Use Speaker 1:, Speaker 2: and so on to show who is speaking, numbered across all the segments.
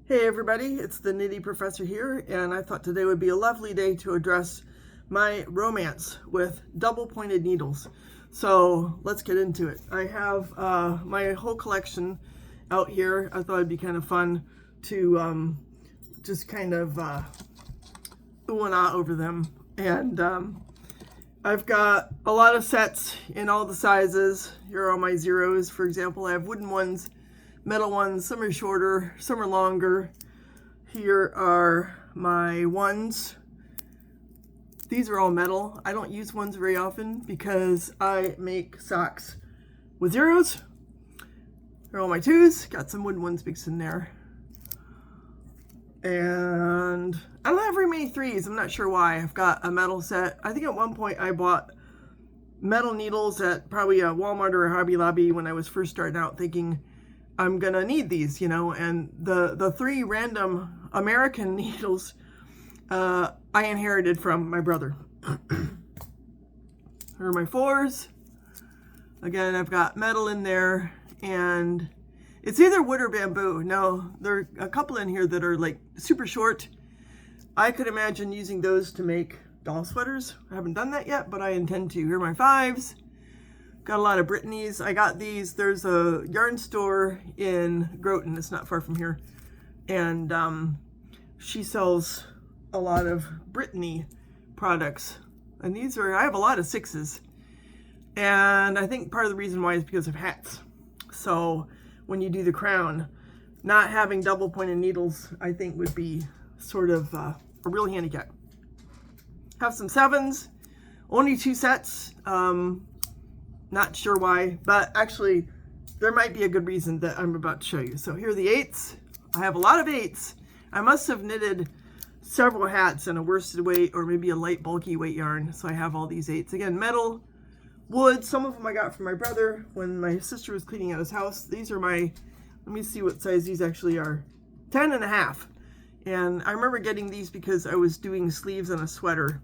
Speaker 1: Hey everybody, it's the Nitty Professor here, and I thought today would be a lovely day to address my romance with double-pointed needles. So let's get into it. I have my whole collection out here. I thought it'd be kind of fun to just kind of ooh and ah over them. And I've got a lot of sets in all the sizes. Here are all my zeros, for example. I have wooden ones, metal ones, some are shorter, some are longer. Here are my ones. These are all metal. I don't use ones very often because I make socks with zeros. Here are all my twos. Got some wooden ones mixed in there. And I don't have very many threes. I'm not sure why. I've got a metal set. I think at one point I bought metal needles at probably a Walmart or a Hobby Lobby when I was first starting out, thinking I'm gonna need these, you know, and the three random American needles I inherited from my brother. Here are my fours. Again, I've got metal in there, and it's either wood or bamboo. No, there are a couple in here that are like super short. I could imagine using those to make doll sweaters. I haven't done that yet, but I intend to. Here are my fives. Got a lot of Brittany's. I got these. There's a yarn store in Groton. It's not far from here. And she sells a lot of Brittany products. And these are, I have a lot of sixes. And I think part of the reason why is because of hats. So when you do the crown, not having double pointed needles, I think would be sort of a real handicap. Have some sevens, only two sets. Not sure why, but actually there might be a good reason that I'm about to show you. So here are the eights. I have a lot of eights. I must have knitted several hats in a worsted weight or maybe a light bulky weight yarn. So I have all these eights. Again, metal, wood. Some of them I got from my brother when my sister was cleaning out his house. These are my, let me see what size these actually are. 10.5. And I remember getting these because I was doing sleeves on a sweater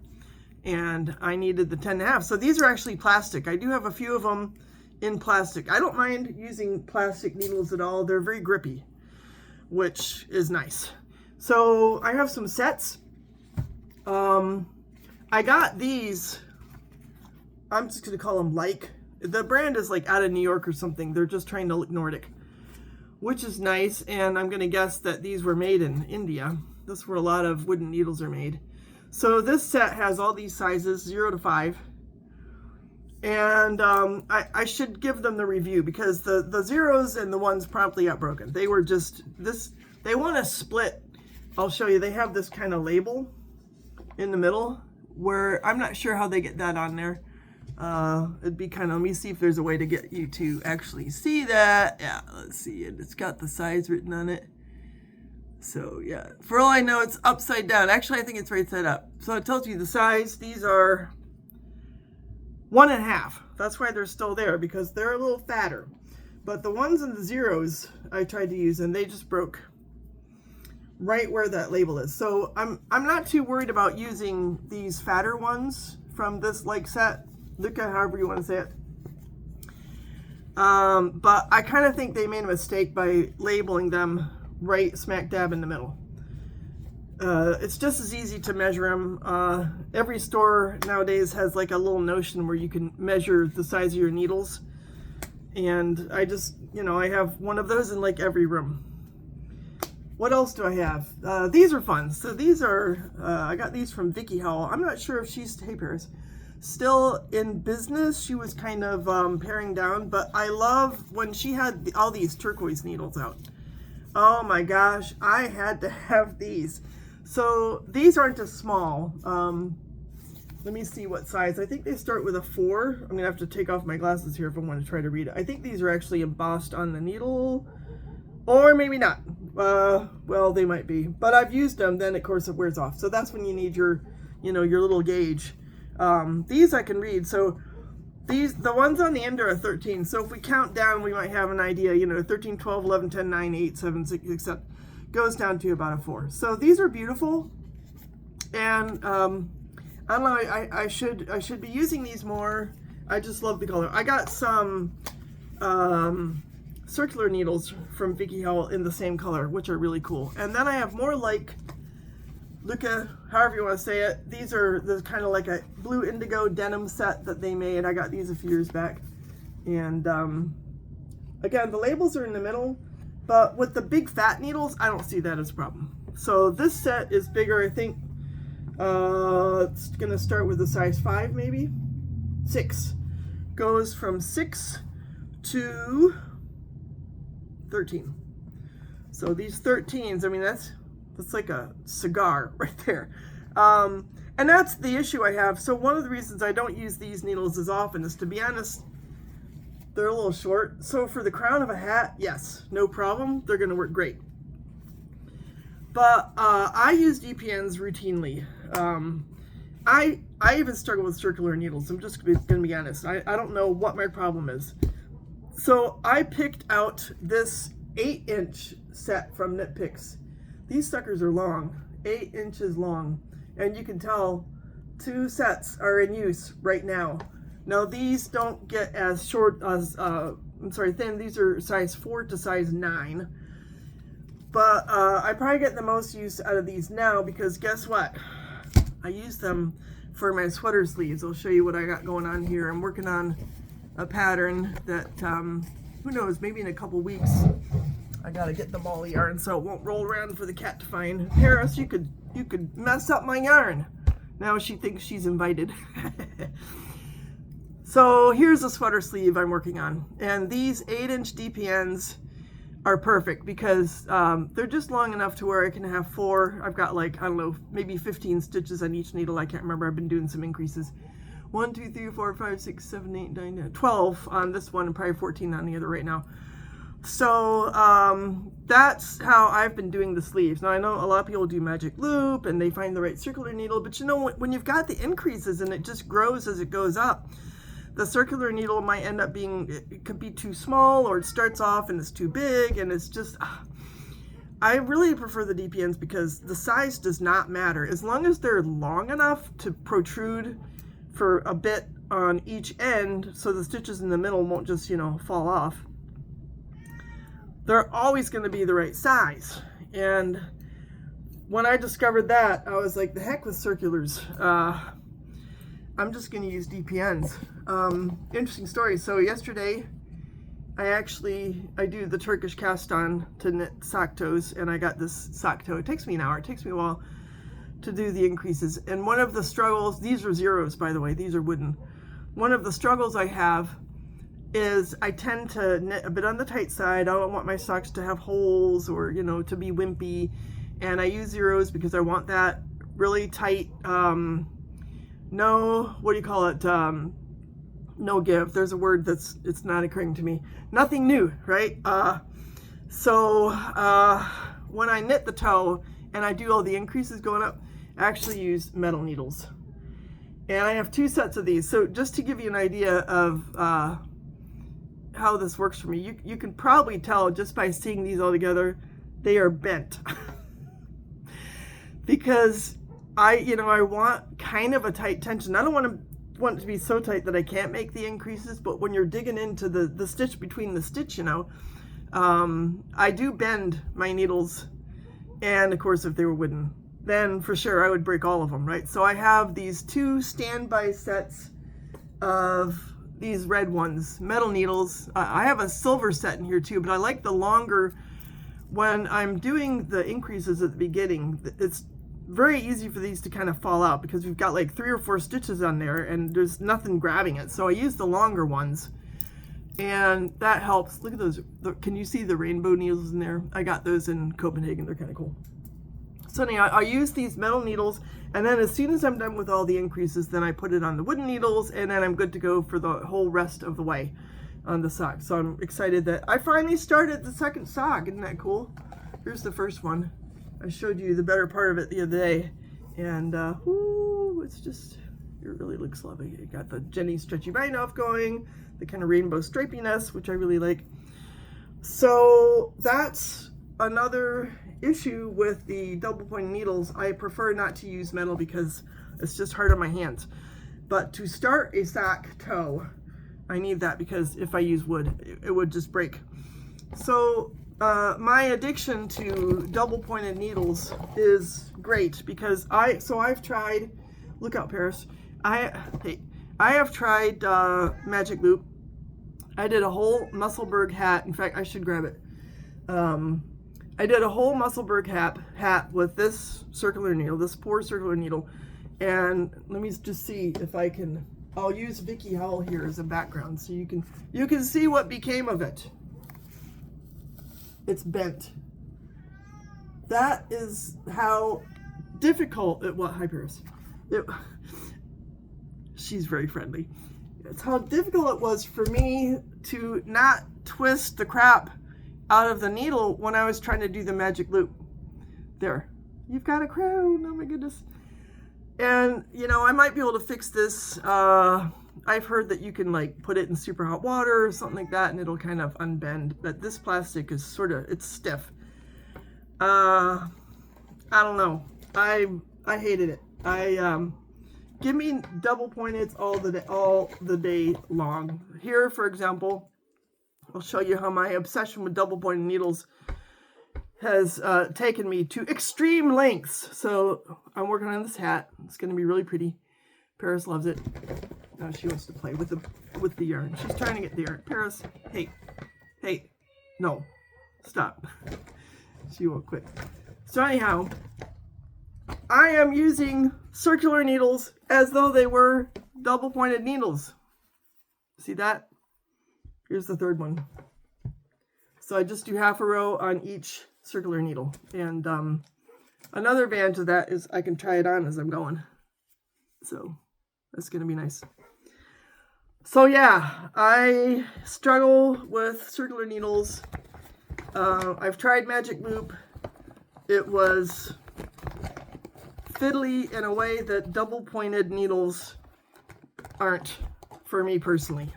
Speaker 1: and I needed the 10.5. So these are actually plastic. I do have a few of them in plastic. I don't mind using plastic needles at all. They're very grippy, which is nice. So I have some sets. I got these, I'm just gonna call them like. The brand is like out of New York or something. They're just trying to look Nordic, which is nice. And I'm gonna guess that these were made in India. That's where a lot of wooden needles are made. So this set has all these sizes, 0 to 5. And I should give them the review because the zeros and the ones promptly got broken. They were just, they want to split. I'll show you. They have this kind of label in the middle where I'm not sure how they get that on there. It'd be kind of, let me see if there's a way to get you to actually see that. Yeah, let's see it. It's got the size written on it. So yeah, for all I know, it's upside down. Actually, I think it's right side up. So it tells you the size. These are 1.5. That's why they're still there, because they're a little fatter. But the ones and the zeros I tried to use, and they just broke right where that label is. So I'm not too worried about using these fatter ones from this like set. Look at however you want to say it. But I kind of think they made a mistake by labeling them right smack dab in the middle. It's just as easy to measure them. Every store nowadays has like a little notion where you can measure the size of your needles. And I just, you know, I have one of those in like every room. What else do I have? These are fun. So these are, I got these from Vicky Howell. I'm not sure if she's, hey Paris, still in business. She was kind of paring down, but I love when she had all these turquoise needles out. Oh my gosh, I had to have these. So these aren't as small. Let me see what size. I think they start with a 4. I'm gonna have to take off my glasses here if I want to try to read it. I think these are actually embossed on the needle, or maybe not. Well, they might be, but I've used them, then of course it wears off. So that's when you need your, you know, your little gauge. These I can read. So the ones on the end are a 13. So if we count down, we might have an idea, you know, 13, 12, 11, 10, 9, 8, 7, 6, except goes down to about a 4. So these are beautiful. And I don't know, I should be using these more. I just love the color. I got some circular needles from Vicky Howell in the same color, which are really cool. And then I have more like Luca, however you want to say it. These are the kind of like a blue indigo denim set that they made. I got these a few years back. And again, the labels are in the middle, but with the big fat needles, I don't see that as a problem. So this set is bigger, I think. It's gonna start with a size 5, maybe 6. Goes from 6 to 13. So these 13s, I mean, that's like a cigar right there. And that's the issue I have. So one of the reasons I don't use these needles as often is, to be honest, they're a little short. So for the crown of a hat, yes, no problem. They're gonna work great. But I use DPNs routinely. I even struggle with circular needles. I'm just gonna be honest. I don't know what my problem is. So I picked out this 8-inch set from Knit Picks. These suckers are long, 8 inches long, and you can tell 2 sets are in use right now. Now these don't get as short as, thin. These are size 4 to size 9. But I probably get the most use out of these now because guess what? I use them for my sweater sleeves. I'll show you what I got going on here. I'm working on a pattern that, who knows, maybe in a couple weeks, I gotta get the ball of yarn so it won't roll around for the cat to find. Paris, you could mess up my yarn. Now she thinks she's invited. So here's a sweater sleeve I'm working on. And these 8-inch DPNs are perfect because they're just long enough to where I can have 4. I've got like, I don't know, maybe 15 stitches on each needle. I can't remember. I've been doing some increases. 1, 2, 3, 4, 5, 6, 7, 8, 9, 10, 12 on this one and probably 14 on the other right now. So that's how I've been doing the sleeves. Now I know a lot of people do magic loop and they find the right circular needle, but you know, when you've got the increases and it just grows as it goes up, the circular needle might end up being, it could be too small, or it starts off and it's too big, and it's just, I really prefer the DPNs because the size does not matter. As long as they're long enough to protrude for a bit on each end so the stitches in the middle won't just, you know, fall off, they're always going to be the right size. And when I discovered that, I was like, the heck with circulars. I'm just going to use DPNs. Interesting story. So yesterday, I do the Turkish cast on to knit sock toes, and I got this sock toe. It takes me an hour. It takes me a while to do the increases. And one of the struggles, these are zeros, by the way, these are wooden. One of the struggles I have is I tend to knit a bit on the tight side. I don't want my socks to have holes or, you know, to be wimpy. And I use zeros because I want that really tight, no, what do you call it? No give. There's a word it's not occurring to me. Nothing new, right? So when I knit the toe and I do all the increases going up, I actually use metal needles. And I have 2 sets of these. So just to give you an idea of how this works for me, you can probably tell just by seeing these all together, they are bent. Because I want kind of a tight tension. I don't want it to be so tight that I can't make the increases, but when you're digging into the stitch between the stitch, you know, I do bend my needles. And of course, if they were wooden, then for sure I would break all of them, right? So I have these 2 standby sets of these red ones, metal needles. I have a silver set in here too, but I like the longer. When I'm doing the increases at the beginning, it's very easy for these to kind of fall out because we've got like 3 or 4 stitches on there and there's nothing grabbing it. So I use the longer ones and that helps. Look at those. Can you see the rainbow needles in there? I got those in Copenhagen. They're kind of cool. So anyhow, I use these metal needles, and then as soon as I'm done with all the increases, then I put it on the wooden needles, and then I'm good to go for the whole rest of the way on the sock. So I'm excited that I finally started the second sock. Isn't that cool? Here's the first one. I showed you the better part of it the other day, and ooh, it's just, it really looks lovely. It got the Jenny stretchy bind off going, the kind of rainbow stripiness, which I really like. So that's another issue with the double point needles. I prefer not to use metal because it's just hard on my hands. But to start a sock toe, I need that because if I use wood, it would just break. So my addiction to double pointed needles is great because I've tried, look out Paris, I have tried Magic Loop. I did a whole Musselburgh hat. In fact, I should grab it. I did a whole Musselburgh hat with this circular needle, this 4 circular needle. And let me just see if I can, I'll use Vicky Howell here as a background so you can see what became of it. It's bent. That is how difficult it was. Hi Paris. She's very friendly. It's how difficult it was for me to not twist the crap out of the needle when I was trying to do the Magic Loop. There, you've got a crown, oh my goodness. And you know, I might be able to fix this. I've heard that you can like put it in super hot water or something like that and it'll kind of unbend, but this plastic is sort of, it's stiff. I don't know. I hated it. Give me double pointeds all the day long. Here, for example, I'll show you how my obsession with double pointed needles has taken me to extreme lengths. So I'm working on this hat. It's going to be really pretty. Paris loves it. Now she wants to play with the yarn. She's trying to get the yarn. Paris, hey, no, stop. She won't quit. So anyhow, I am using circular needles as though they were double pointed needles. See that? Here's the third one. So I just do half a row on each circular needle. And another advantage of that is I can try it on as I'm going. So that's going to be nice. So yeah, I struggle with circular needles. I've tried Magic Loop. It was fiddly in a way that double pointed needles aren't for me personally.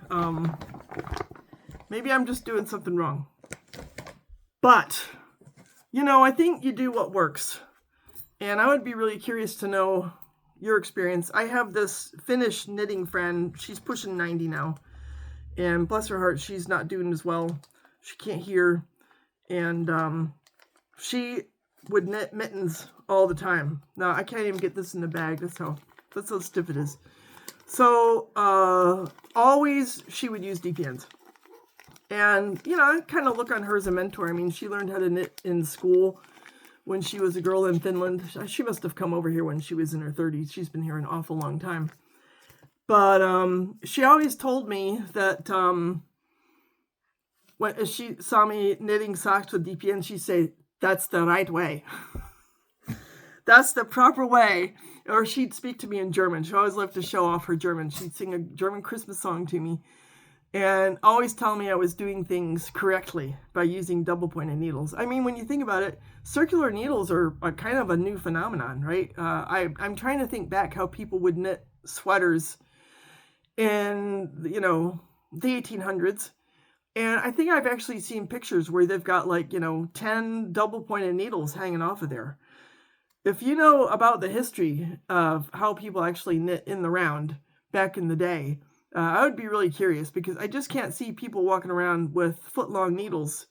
Speaker 1: Maybe I'm just doing something wrong. But, you know, I think you do what works. And I would be really curious to know your experience. I have this Finnish knitting friend. She's pushing 90 now. And bless her heart, she's not doing as well. She can't hear. And she would knit mittens all the time. Now, I can't even get this in the bag. That's how stiff it is. So, always she would use DPNs. And, you know, I kind of look on her as a mentor. I mean, she learned how to knit in school when she was a girl in Finland. She must have come over here when she was in her 30s. She's been here an awful long time. But she always told me that when she saw me knitting socks with DPN, she'd say, "That's the right way." That's the proper way. Or she'd speak to me in German. She always loved to show off her German. She'd sing a German Christmas song to me. And always tell me I was doing things correctly by using double pointed needles. I mean, when you think about it, circular needles are kind of a new phenomenon, right? I'm trying to think back how people would knit sweaters in, you know, the 1800s. And I think I've actually seen pictures where they've got like, you know, 10 double pointed needles hanging off of there. If you know about the history of how people actually knit in the round back in the day, I would be really curious because I just can't see people walking around with foot-long needles.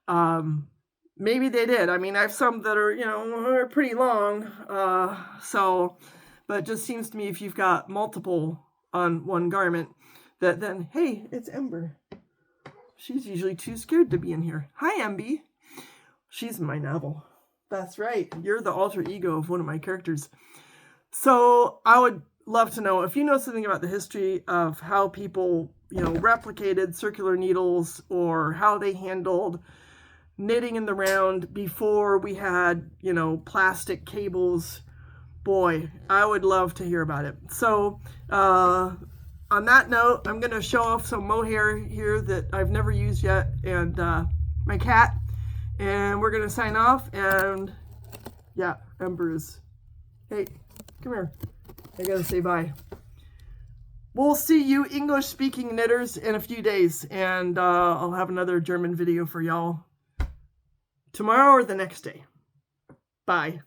Speaker 1: Maybe they did. I mean, I have some that are, you know, are pretty long. But it just seems to me if you've got multiple on one garment, that then, hey, it's Ember. She's usually too scared to be in here. Hi, Emby. She's in my novel. That's right. You're the alter ego of one of my characters. So I would love to know if you know something about the history of how people, you know, replicated circular needles or how they handled knitting in the round before we had, you know, plastic cables. Boy, I would love to hear about it. So on that note, I'm going to show off some mohair here that I've never used yet and my cat. And we're going to sign off. And yeah, Ember is, hey, come here. I gotta say bye. We'll see you English-speaking knitters in a few days, and I'll have another German video for y'all tomorrow or the next day. Bye.